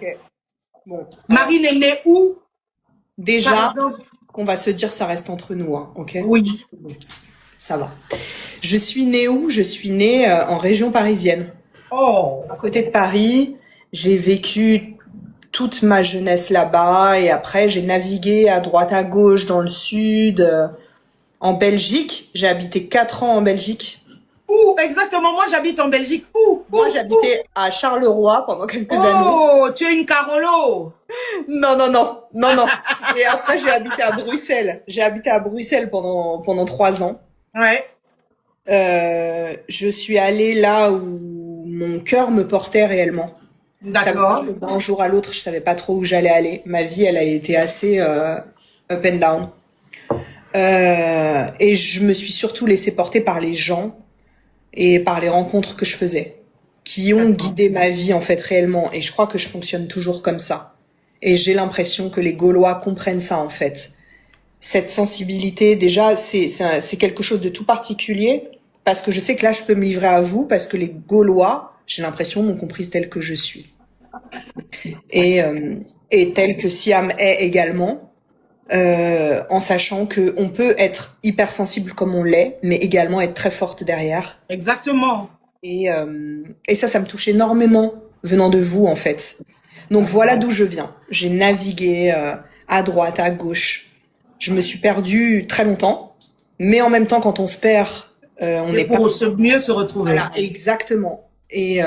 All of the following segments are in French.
Ok. Bon, Marine est née où? Par déjà, exemple. qu'on va se dire, ça reste entre nous, hein, ok? Oui. Ça va. Je suis née où? Je suis née en région parisienne. À Oh, côté de Paris, j'ai vécu toute ma jeunesse là-bas et après j'ai navigué à droite à gauche dans le sud, en Belgique. J'ai habité 4 ans en Belgique. où exactement? Moi, j'habite en Belgique. Où? Moi, Où? j'habitais à Charleroi pendant quelques années. Oh, tu es une Carolo. Non, non, non, non, non. Et après, j'ai habité à Bruxelles. J'ai habité à Bruxelles pendant 3 ans. Ouais, Je suis allée là où mon cœur me portait réellement. Ça veut dire d'accord. que d'un jour à l'autre, je savais pas trop où j'allais aller. Ma vie, elle a été assez up and down. Et je me suis surtout laissée porter par les gens et par les rencontres que je faisais, qui ont D'accord. guidé ma vie en fait réellement. Et je crois que je fonctionne toujours comme ça. Et j'ai l'impression que les Gaulois comprennent ça en fait. Cette sensibilité, déjà, c'est quelque chose de tout particulier parce que je sais que là, je peux me livrer à vous parce que les Gaulois, j'ai l'impression, m'ont comprise telle que je suis et et telle que Siam est également. En sachant que on peut être hypersensible comme on l'est, mais également être très forte derrière. Exactement. Et ça me touche énormément venant de vous, en fait. Donc voilà d'où je viens. J'ai navigué à droite, à gauche. Je me suis perdue très longtemps, mais en même temps, quand on se perd, on Et n'est pas... pour mieux se retrouver. Voilà, exactement. Et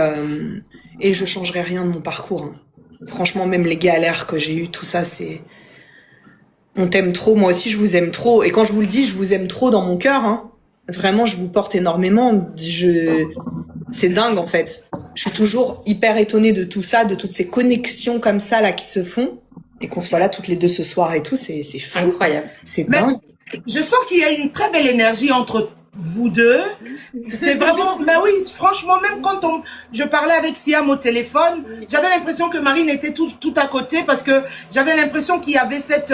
je changerai rien de mon parcours, hein. Franchement, même les galères que j'ai eues, tout ça, c'est... On t'aime trop, moi aussi je vous aime trop. Et quand je vous le dis, je vous aime trop dans mon cœur, hein. Vraiment, je vous porte énormément. C'est dingue en fait. Je suis toujours hyper étonnée de tout ça, de toutes ces connexions comme ça là qui se font. Et qu'on soit là toutes les deux ce soir et tout, c'est fou. Incroyable. C'est Mais dingue. je sens qu'il y a une très belle énergie entre vous deux. C'est vraiment, mais oui, franchement, même quand je parlais avec Siam au téléphone, j'avais l'impression que Marine était tout à côté parce que j'avais l'impression qu'il y avait cette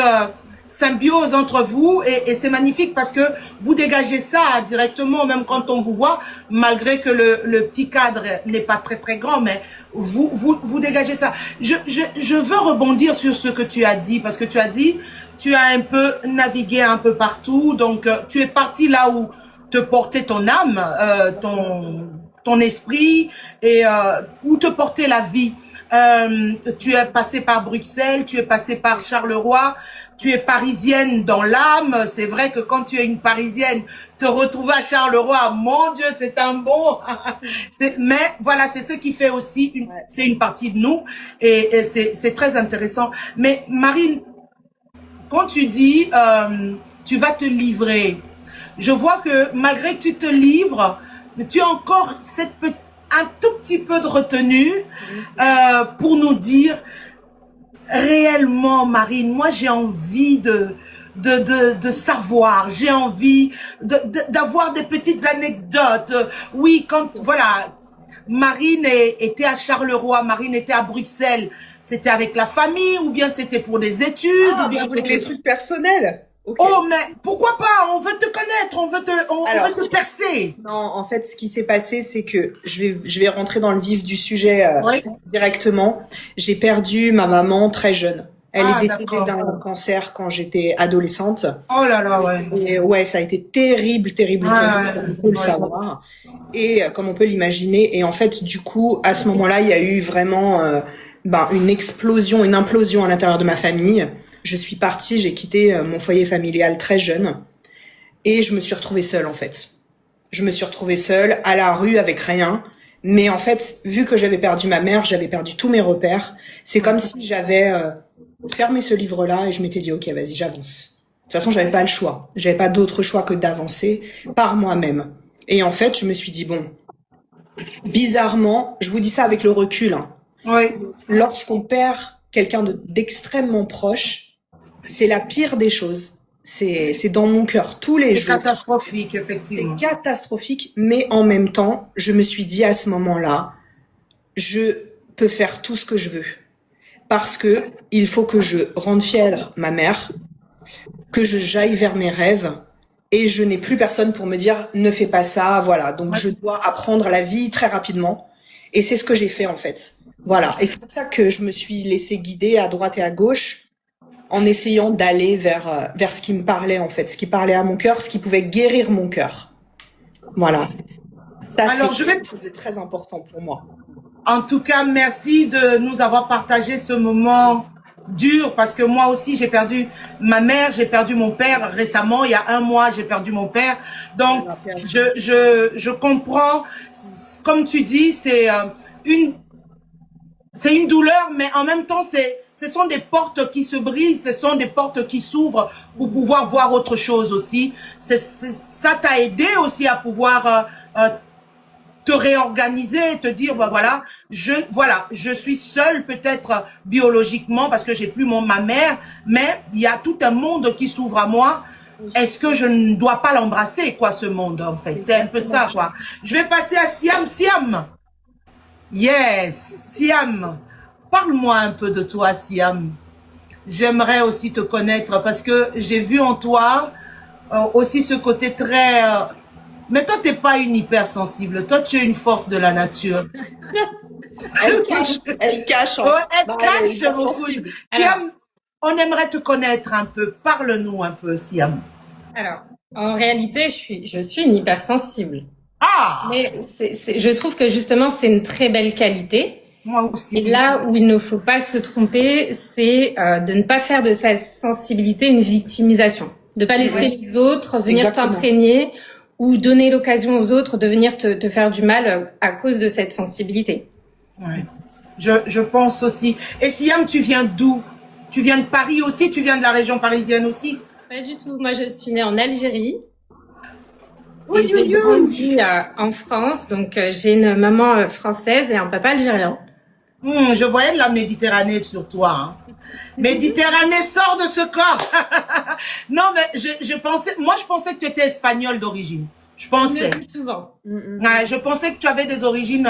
symbiose entre vous et c'est magnifique parce que vous dégagez ça directement, même quand on vous voit, malgré que le petit cadre n'est pas très grand, mais vous dégagez ça. Je veux rebondir sur ce que tu as dit parce que tu as dit, tu as un peu navigué un peu partout, donc tu es parti là où te portait ton âme, ton esprit et où te portait la vie. Tu es passé par Bruxelles, tu es passé par Charleroi, tu es parisienne dans l'âme. C'est vrai que quand tu es une parisienne, te retrouver à Charleroi, mon Dieu, c'est un bon. Mais voilà, c'est ce qui fait aussi, c'est une partie de nous et c'est très intéressant. Mais Marine, quand tu dis tu vas te livrer, je vois que malgré que tu te livres, tu as encore un tout petit peu de retenue pour nous dire réellement, Marine, moi j'ai envie de savoir, j'ai envie d'avoir des petites anecdotes. Oui, quand, voilà, Marine était à Charleroi, Marine était à Bruxelles, c'était avec la famille ou bien c'était pour des études ou Ah, bien vous voulez des c'était... trucs personnels? Ok. Oh, mais pourquoi pas? On veut te connaître, on Alors, veut te percer. non, en fait, ce qui s'est passé, c'est que je vais rentrer dans le vif du sujet Oui. directement. J'ai perdu ma maman très jeune. Elle est Ah, décédée d'accord. d'un cancer quand j'étais adolescente. Oh là là, ouais. Et ouais, ça a été terrible, terrible, Ouais, terrible, comme on peut le ouais. savoir. Et comme on peut l'imaginer. Et en fait, du coup, à ce moment-là, il y a eu vraiment une explosion, une implosion à l'intérieur de ma famille. Je suis partie, j'ai quitté mon foyer familial très jeune. Et je me suis retrouvée seule, en fait. Je me suis retrouvée seule, à la rue, avec rien. Mais en fait, vu que j'avais perdu ma mère, j'avais perdu tous mes repères. C'est comme si j'avais fermé ce livre-là et je m'étais dit, ok, vas-y, j'avance. De toute façon, j'avais pas le choix. J'avais pas d'autre choix que d'avancer par moi-même. Et en fait, je me suis dit, bon, bizarrement, je vous dis ça avec le recul, hein, Oui. lorsqu'on perd quelqu'un d'extrêmement proche, c'est la pire des choses. C'est dans mon cœur tous les C'est jours. catastrophique, C'est effectivement. catastrophique, mais en même temps, je me suis dit à ce moment-là, je peux faire tout ce que je veux. Parce que il faut que je rende fière ma mère, que j'aille vers mes rêves, et je n'ai plus personne pour me dire ne fais pas ça, voilà. Donc Ouais. je dois apprendre la vie très rapidement. Et c'est ce que j'ai fait en fait. Voilà. Et c'est pour ça que je me suis laissée guider à droite et à gauche en essayant d'aller vers ce qui me parlait, en fait, ce qui parlait à mon cœur, ce qui pouvait guérir mon cœur. Voilà. Ça, Alors, c'est quelque chose de très important pour moi. en tout cas, merci de nous avoir partagé ce moment dur parce que moi aussi j'ai perdu ma mère, j'ai perdu mon père récemment, il y a 1 mois j'ai perdu mon père. Donc je comprends, comme tu dis, c'est une douleur, mais en même temps ce sont des portes qui se brisent, ce sont des portes qui s'ouvrent pour pouvoir voir autre chose aussi. Ça t'a aidé aussi à pouvoir te réorganiser, te dire bah voilà, je suis seule peut-être biologiquement parce que j'ai plus ma mère, mais il y a tout un monde qui s'ouvre à moi. Est-ce que je ne dois pas l'embrasser quoi ce monde en fait? C'est un peu ça quoi. Je vais passer à Siam. Siam. Yes, Siam. Parle-moi un peu de toi Siam. J'aimerais aussi te connaître parce que j'ai vu en toi aussi ce côté très mais toi, t'es pas une hypersensible. Toi, tu es une force de la nature. Elle cache. Ouais, elle cache beaucoup. Siam, on aimerait te connaître un peu. Parle-nous un peu, Siam. Alors, en réalité, je suis une hypersensible. Ah! Mais je trouve que justement, c'est une très belle qualité. Moi aussi. Et là où il ne faut pas se tromper, c'est de ne pas faire de sa sensibilité une victimisation. De pas laisser les autres venir t'imprégner ou donner l'occasion aux autres de venir te faire du mal à cause de cette sensibilité. Ouais. Je pense aussi. Et Siam, tu viens d'où? Tu viens de Paris aussi? Tu viens de la région parisienne aussi? Pas du tout. Moi, je suis née en Algérie. Oui, et j'ai grandi en France. Donc, j'ai une maman française et un papa algérien. Je voyais de la Méditerranée sur toi. Hein. Méditerranée, sort de ce corps. Non, mais je pensais que tu étais espagnole d'origine. Je pensais. Souvent. Ouais, je pensais que tu avais des origines.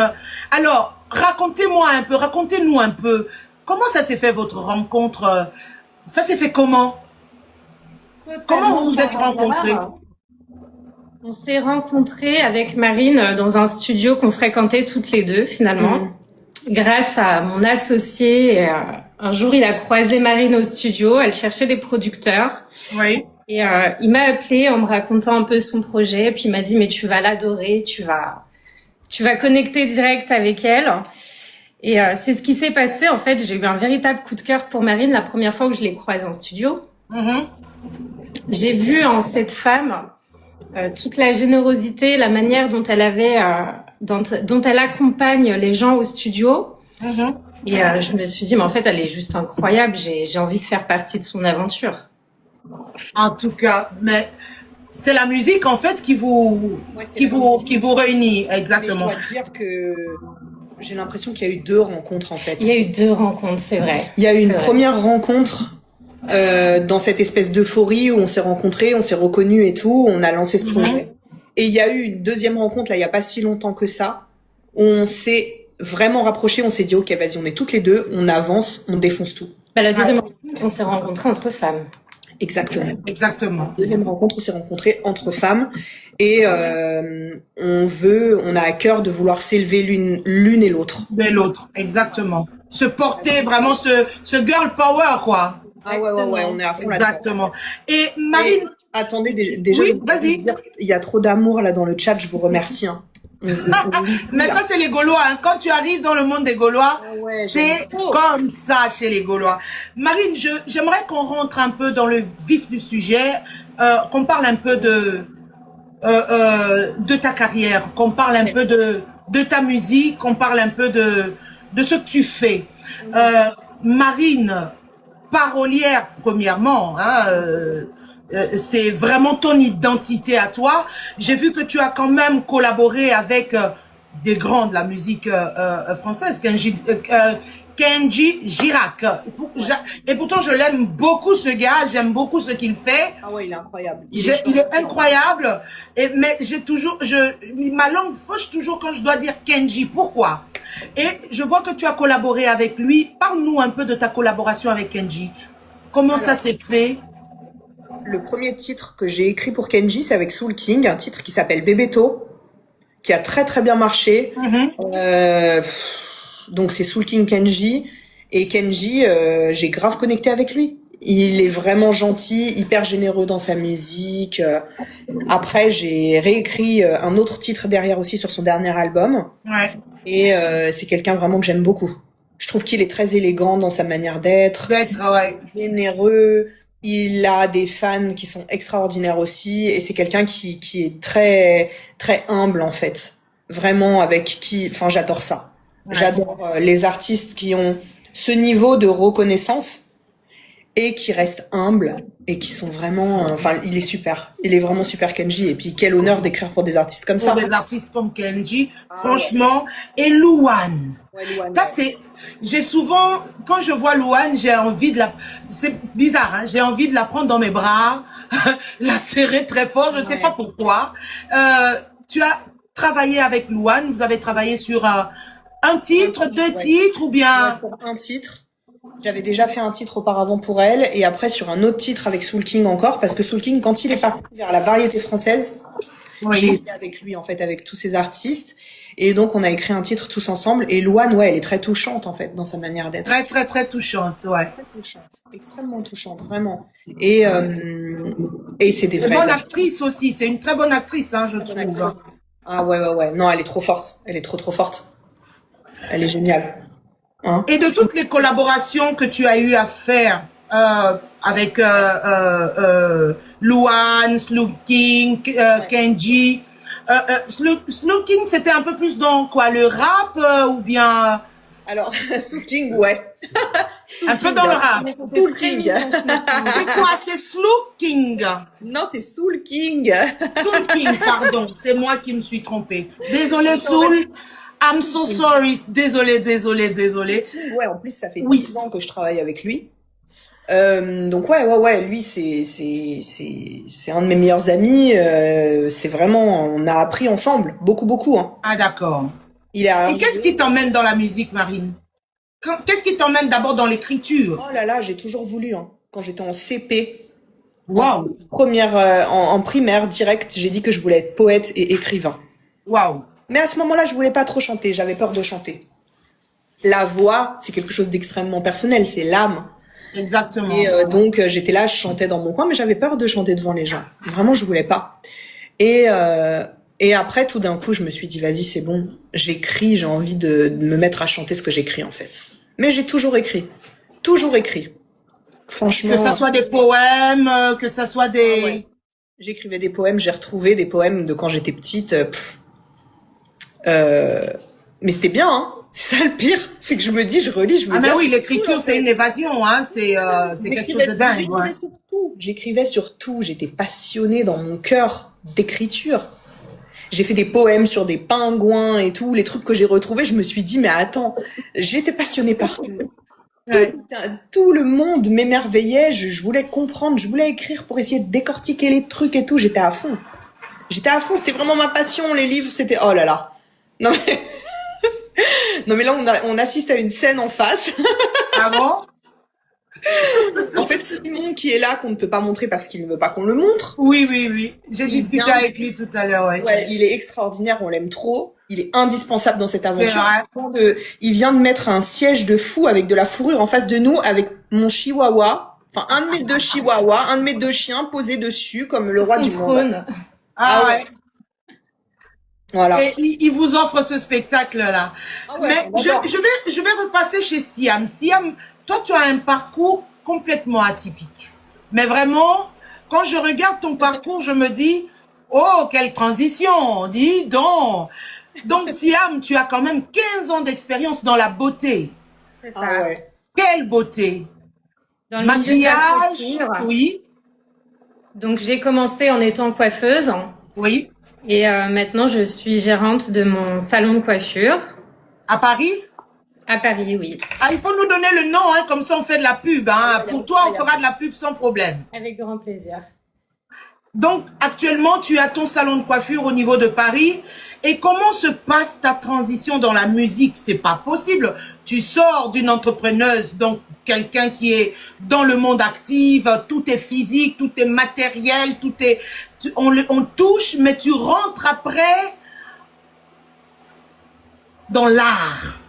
Alors, racontez-nous un peu. Comment ça s'est fait votre rencontre? Ça s'est fait comment? Comment vous vous êtes rencontrés? On s'est rencontrés avec Marine dans un studio qu'on fréquentait toutes les deux, finalement. Grâce à mon associé, un jour il a croisé Marine au studio, elle cherchait des producteurs. Oui. Et il m'a appelé en me racontant un peu son projet, puis il m'a dit mais tu vas l'adorer, tu vas connecter direct avec elle. Et c'est ce qui s'est passé en fait. J'ai eu un véritable coup de cœur pour Marine la première fois que je l'ai croisée en studio. J'ai vu en cette femme toute la générosité, la manière dont elle avait dont elle accompagne les gens au studio. Et je me suis dit, mais en fait, elle est juste incroyable. J'ai envie de faire partie de son aventure. En tout cas, mais c'est la musique en fait qui vous réunit exactement. Mais je dois dire que j'ai l'impression qu'il y a eu 2 rencontres en fait. Il y a eu 2 rencontres, c'est vrai. Il y a eu une première rencontre dans cette espèce d'euphorie où on s'est rencontrés, on s'est reconnus et tout, on a lancé ce projet. Et il y a eu une deuxième rencontre là, il y a pas si longtemps que ça, où on s'est vraiment rapprochés, on s'est dit ok vas-y, on est toutes les deux, on avance, on défonce tout. Bah, la deuxième rencontre, on s'est rencontrés entre femmes. Exactement. Deuxième rencontre, on s'est rencontrés entre femmes et on a à cœur de vouloir s'élever l'une et l'autre. Exactement. Se porter vraiment ce girl power quoi. Ah ouais, on est à fond là-dedans. Exactement. Et Marine, attendez, déjà, oui, vas-y. Il y a trop d'amour là dans le chat, je vous remercie. Hein. Mais ça, c'est les Gaulois. Hein. Quand tu arrives dans le monde des Gaulois, c'est comme ça chez les Gaulois. Marine, j'aimerais qu'on rentre un peu dans le vif du sujet, qu'on parle un peu de ta carrière, qu'on parle un peu de ta musique, qu'on parle un peu de ce que tu fais. Marine, parolière premièrement, hein, c'est vraiment ton identité à toi. J'ai vu que tu as quand même collaboré avec des grands de la musique française, Kenji Girac. Et pourtant, je l'aime beaucoup ce gars, j'aime beaucoup ce qu'il fait. Ah ouais, il est incroyable. Il est incroyable. Mais ma langue fauche toujours quand je dois dire Kenji. Pourquoi? Et je vois que tu as collaboré avec lui. Parle-nous un peu de ta collaboration avec Kenji. Comment ça s'est fait? Le premier titre que j'ai écrit pour Kenji, c'est avec Soul King, un titre qui s'appelle Bebeto, qui a très très bien marché. Donc c'est Soul King Kenji. Et Kenji, j'ai grave connecté avec lui. Il est vraiment gentil, hyper généreux dans sa musique. Après, j'ai réécrit un autre titre derrière aussi sur son dernier album. Ouais. Et c'est quelqu'un vraiment que j'aime beaucoup. Je trouve qu'il est très élégant dans sa manière d'être, Ouais. généreux. Il a des fans qui sont extraordinaires aussi. Et c'est quelqu'un qui est très, très humble en fait. Vraiment avec qui... Enfin, j'adore ça. Ouais. J'adore les artistes qui ont ce niveau de reconnaissance et qui restent humbles et qui sont vraiment... Enfin, il est super. Il est vraiment super, Kenji. Et puis, quel honneur d'écrire pour des artistes comme ça. Pour des artistes comme Kenji, franchement. Et Louane. Ouais, Louane, Ça, ouais. c'est... J'ai souvent... Quand je vois Louane, j'ai envie de la... C'est bizarre, hein. J'ai envie de la prendre dans mes bras, la serrer très fort, je ne sais pas pourquoi. Tu as travaillé avec Louane, vous avez travaillé sur un titre, deux titres, ou bien... Ouais, pour un titre. J'avais déjà fait un titre auparavant pour elle et après sur un autre titre avec Soul King encore parce que Soul King quand il est parti vers la variété française, j'ai été avec lui en fait avec tous ces artistes et donc on a écrit un titre tous ensemble et Louane ouais elle est très touchante en fait dans sa manière d'être. Très, très, très touchante, ouais. Très touchante, extrêmement touchante vraiment et c'est des vraies Bonne artistes. actrice aussi, c'est une très bonne actrice, hein, je trouve. Ah ouais non elle est trop forte, elle est trop forte, elle est géniale. Hein? Et de toutes les collaborations que tu as eu à faire avec Luan, Slooking, Kenji, Slooking, c'était un peu plus dans quoi, le rap ou bien Alors Soul King ouais. un peu dans le rap. Soul King. C'est quoi, c'est Slooking? Non, c'est Soul King. Soul King, pardon, c'est moi qui me suis trompée. Désolé Soul, I'm so sorry, désolé. Ouais, en plus, ça fait Oui. 10 ans que je travaille avec lui. Donc ouais, lui c'est un de mes meilleurs amis. C'est vraiment, on a appris ensemble beaucoup. Hein. Ah d'accord. Il a. Et qu'est-ce qui t'emmène dans la musique, Marine? Qu'est-ce qui t'emmène d'abord dans l'écriture? Oh là là, j'ai toujours voulu. Hein. Quand j'étais en CP, Waouh, première en primaire direct, j'ai dit que je voulais être poète et écrivain. waouh. Mais à ce moment-là, je voulais pas trop chanter. J'avais peur de chanter. La voix, c'est quelque chose d'extrêmement personnel. C'est l'âme. Exactement. Et donc j'étais là, je chantais dans mon coin, mais j'avais peur de chanter devant les gens. Vraiment, je voulais pas. Et après, tout d'un coup, je me suis dit, vas-y, c'est bon, j'écris, j'ai envie de me mettre à chanter ce que j'écris en fait. Mais j'ai toujours écrit, franchement. Que ça soit des poèmes, que ça soit des... Ah ouais. J'écrivais des poèmes, j'ai retrouvé des poèmes de quand j'étais petite. Mais c'était bien, hein. C'est ça le pire, c'est que je me dis, je relis, je me Ah dis. mais Ah, oui, c'est l'écriture, cool, en c'est fait. une évasion, hein. C'est quelque chose de dingue. Ouais. J'écrivais sur tout. J'étais passionnée dans mon cœur d'écriture. J'ai fait des poèmes sur des pingouins et tout, les trucs que j'ai retrouvés. Je me suis dit, mais attends, j'étais passionnée par tout. Ouais. Tout le monde m'émerveillait. Je voulais comprendre, je voulais écrire pour essayer de décortiquer les trucs et tout. J'étais à fond. C'était vraiment ma passion. Les livres, c'était, oh là là. Non mais, non mais là, on assiste à une scène en face. Ah bon? En fait, Simon qui est là, qu'on ne peut pas montrer parce qu'il ne veut pas qu'on le montre. Oui. J'ai Il discuté vient. avec lui tout à l'heure, ouais. Ouais, il est extraordinaire, on l'aime trop. Il est indispensable dans cette aventure. vrai. Il vient de mettre un siège de fou avec de la fourrure en face de nous, avec mon chihuahua. Enfin, un de mes deux chihuahuas, un de mes deux chiens posés dessus comme le Sur roi son du monde. trône. Ah Ah ouais. ouais. Voilà. Et il vous offre ce spectacle-là. Ah ouais, Mais on adore. je vais repasser chez Siam. Siam, toi, tu as un parcours complètement atypique. Mais vraiment, quand je regarde ton parcours, je me dis, oh, quelle transition, dis donc. Donc, Siam, tu as quand même 15 ans d'expérience dans la beauté. C'est ça. Ah ouais. Quelle beauté. Dans le milieu de la Maquillage, coiffure. oui, Donc j'ai commencé en étant coiffeuse oui. et maintenant je suis gérante de mon salon de coiffure À Paris? à Paris, oui. Ah, il faut nous donner le nom, hein, comme ça on fait de la pub. Hein. Pour toi, on fera de la pub sans problème. Avec grand plaisir. Donc, actuellement, tu as ton salon de coiffure au niveau de Paris. Et comment se passe ta transition dans la musique? C'est pas possible. Tu sors d'une entrepreneuse, donc quelqu'un qui est dans le monde actif, tout est physique, tout est matériel, on touche, mais tu rentres après dans l'art.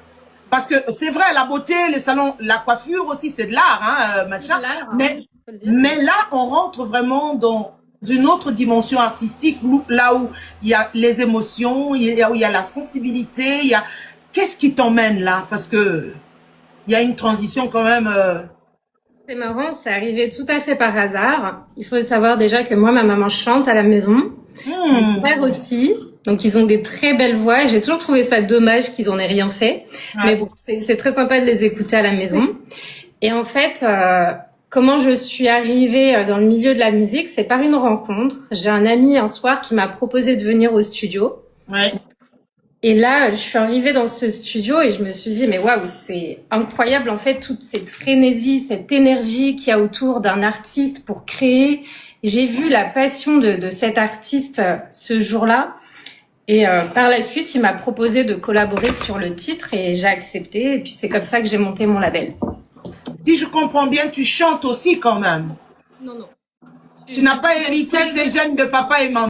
Parce que c'est vrai, la beauté, les salons, la coiffure aussi, c'est de l'art, hein, machin. Mais là, on rentre vraiment dans une autre dimension artistique, là où il y a les émotions, où il y a la sensibilité, il y a... Qu'est-ce qui t'emmène là? Parce que il y a une transition quand même... C'est marrant, c'est arrivé tout à fait par hasard. Il faut savoir déjà que moi, ma maman chante à la maison. Mon père aussi. Donc, ils ont des très belles voix. J'ai toujours trouvé ça dommage qu'ils en aient rien fait. Ouais. Mais bon, c'est très sympa de les écouter à la maison. Et en fait, comment je suis arrivée dans le milieu de la musique, c'est par une rencontre. J'ai un ami un soir qui m'a proposé de venir au studio. Ouais. Et là, je suis arrivée dans ce studio et je me suis dit, mais waouh, c'est incroyable en fait, toute cette frénésie, cette énergie qu'il y a autour d'un artiste pour créer. J'ai vu la passion de cet artiste ce jour-là. Et par la suite, il m'a proposé de collaborer sur le titre et j'ai accepté. Et puis c'est comme ça que j'ai monté mon label. Si je comprends bien, tu chantes aussi quand même. Non, non. Tu n'as pas hérité de ces gènes de papa et maman.